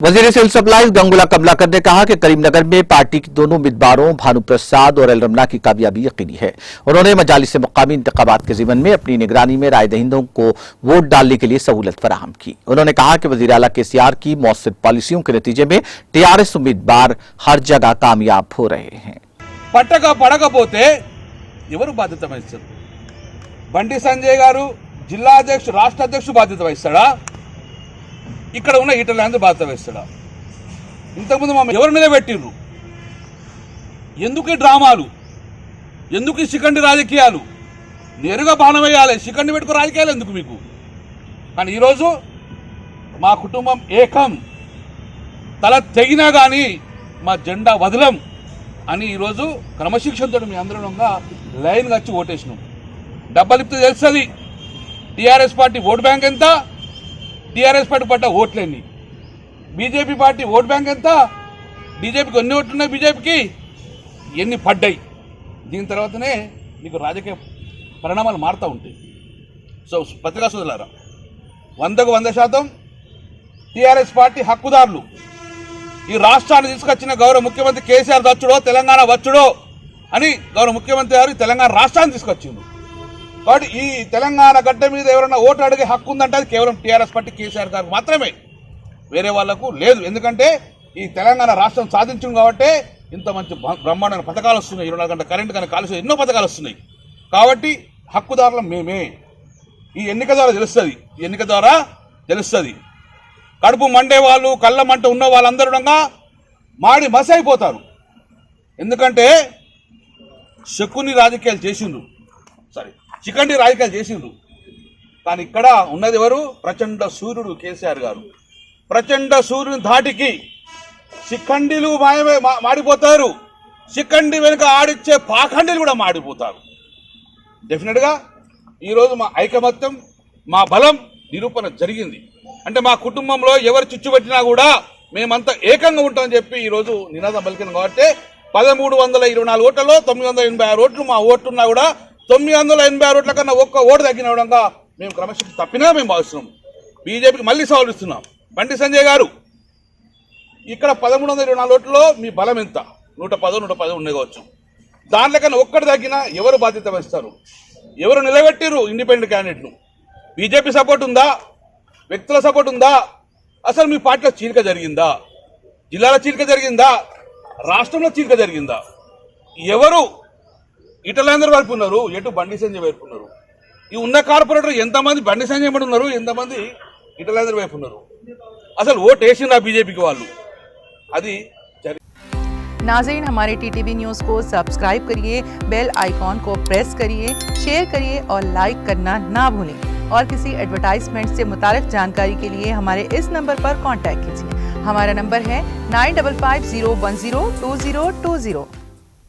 वजीर civil supplies Gangula Kamlakar ने कहा कि करीमनगर में पार्टी के दोनों उम्मीदवारों भानु प्रसाद और एल रमना की कामयाबी यकीनी है। उन्होंने मजालिस मुकामी इंतखाबात के ज़िमन में अपनी निगरानी में राय दहिंदों को वोट डालने के लिए सहूलत फराहम की। उन्होंने कहा कि वज़ीर आला केसीआर की मौसर पॉलिसियों के नतीजे में टीआरएस उम्मीदवार हर जगह कामयाब हो रहे हैं। పడకపోతే ఎవరు బాధ్యత వహిస్తారు? బండి సంజయ్ గారు జిల్లా అధ్యక్షుడు రాష్ట్ర అధ్యక్షుడు బాధ్యత వహిస్తాడా? ఇక్కడ ఉన్న ఈటలందరూ బాధ్యత వహిస్తాడా? ఇంతకుముందు మా ఎవరు నిలబెట్టిర్రు? ఎందుకు డ్రామాలు? ఎందుకు శిఖండి రాజకీయాలు? నేరుగా బాణం వేయాలి, శిఖండి పెట్టుకు రాజకీయాలు ఎందుకు మీకు? కానీ ఈరోజు మా కుటుంబం ఏకం, తల తెగినా కానీ మా జెండా వదలం అని ఈరోజు క్రమశిక్షణతో మీ అందరంగా లైన్గా వచ్చి ఓటేసినాం. డబ్బలు ఇప్పితే తెలుస్తుంది టీఆర్ఎస్ పార్టీ ఓట్ బ్యాంక్ ఎంత, టీఆర్ఎస్ పార్టీ పడ్డ ఓట్లన్నీ, బీజేపీ పార్టీ ఓట్ బ్యాంక్ ఎంత, బీజేపీకి ఎన్ని ఓట్లు ఉన్నాయి, బీజేపీకి ఎన్ని పడ్డాయి. దీని తర్వాతనే మీకు రాజకీయ పరిణామాలు మారుతూ ఉంటాయి. సో పత్రికా సోదరులారా, 100% టీఆర్ఎస్ పార్టీ హక్కుదారులు. ఈ రాష్ట్రాన్ని తీసుకొచ్చిన గౌరవ ముఖ్యమంత్రి కేసీఆర్ వచ్చుడో తెలంగాణ వచ్చుడో అని గౌరవ ముఖ్యమంత్రి గారు తెలంగాణ రాష్ట్రాన్ని తీసుకొచ్చిండు. కాబట్టి ఈ తెలంగాణ గడ్డ మీద ఎవరైనా ఓటు అడిగే హక్కు ఉందంటే అది కేవలం టీఆర్ఎస్ పార్టీ కేసీఆర్ గారికి మాత్రమే, వేరే వాళ్లకు లేదు. ఎందుకంటే ఈ తెలంగాణ రాష్ట్రం సాధించింది కాబట్టి ఇంత మంచి బ్రహ్మాండమైన పథకాలు వస్తున్నాయి, 24 గంటల కరెంట్ కానీ కాలుష్యం ఎన్నో పథకాలు వస్తున్నాయి. కాబట్టి హక్కుదారులం మేమే. ఈ ఎన్నిక ద్వారా తెలుస్తుంది. కడుపు మండే వాళ్ళు, కళ్ళ మంట ఉన్న వాళ్ళందరూ మాడి మసి అయిపోతారు. ఎందుకంటే శకుని రాజకీయాలు చేసిండ్రు, చికండి రాజకీయాలు చేసిండ్రు. కానీ ఇక్కడ ఉన్నది ఎవరు? ప్రచండ సూర్యుడు కేసీఆర్ గారు. ప్రచండ సూర్యుని ధాటికి శిఖండిలు మాడిపోతారు, శిఖండి వెనుక ఆడిచ్చే పాఖండిలు కూడా మాడిపోతారు. డెఫినెట్గా ఈరోజు మా ఐకమత్యం, మా బలం నిరూపణ జరిగింది. అంటే మా కుటుంబంలో ఎవరు చిచ్చు పెట్టినా కూడా మేమంతా ఏకంగా ఉంటామని చెప్పి ఈరోజు నినాదం పలికినాం. కాబట్టి 1324 ఓట్లలో 986 ఓట్లు మా ఓట్లున్నా కూడా 986 ఓట్ల కన్నా ఒక్క ఓటు తగ్గిన విధంగా మేము క్రమశిక్షణ తప్పినా మేము భావిస్తున్నాం. బీజేపీకి మళ్ళీ సవాలు ఇస్తున్నాం. బండి సంజయ్ గారు, ఇక్కడ 1324 ఓట్లలో మీ బలం ఎంత? 110 ఉండే కావచ్చు. దాంట్లో కన్నా ఒక్కటి తగ్గినా ఎవరు బాధ్యత వహిస్తారు? ఎవరు నిలబెట్టిరు ఇండిపెండెంట్ క్యాండిడేట్ను? బీజేపీ సపోర్ట్ ఉందా? వ్యక్తుల సపోర్ట్ ఉందా? అసలు మీ పార్టీలో చీలిక జరిగిందా? జిల్లాలో చీలిక జరిగిందా? రాష్ట్రంలో చీలిక జరిగిందా? ఎవరు ఇటలందరూ వైపు ఉన్నారు, ఎటు బండి సంజయ్ వైపు ఉన్నారు? ఈ ఉన్న కార్పొరేటర్ ఎంతమంది బండి సంజయ్ పడి ఉన్నారు, ఎంతమంది ఇటలందరూ వైపు ఉన్నారు? అసలు ఓటు వేసిందా బీజేపీకి వాళ్ళు? అది नाज़रीन, हमारे टीटीवी न्यूज़ को सब्सक्राइब करिए, बेल आइकॉन को प्रेस करिए, शेयर करिए और लाइक करना ना भूलें। और किसी एडवर्टाइजमेंट से मुताल्लिक जानकारी के लिए हमारे इस नंबर पर कांटेक्ट कीजिए। हमारा नंबर है 9550102020।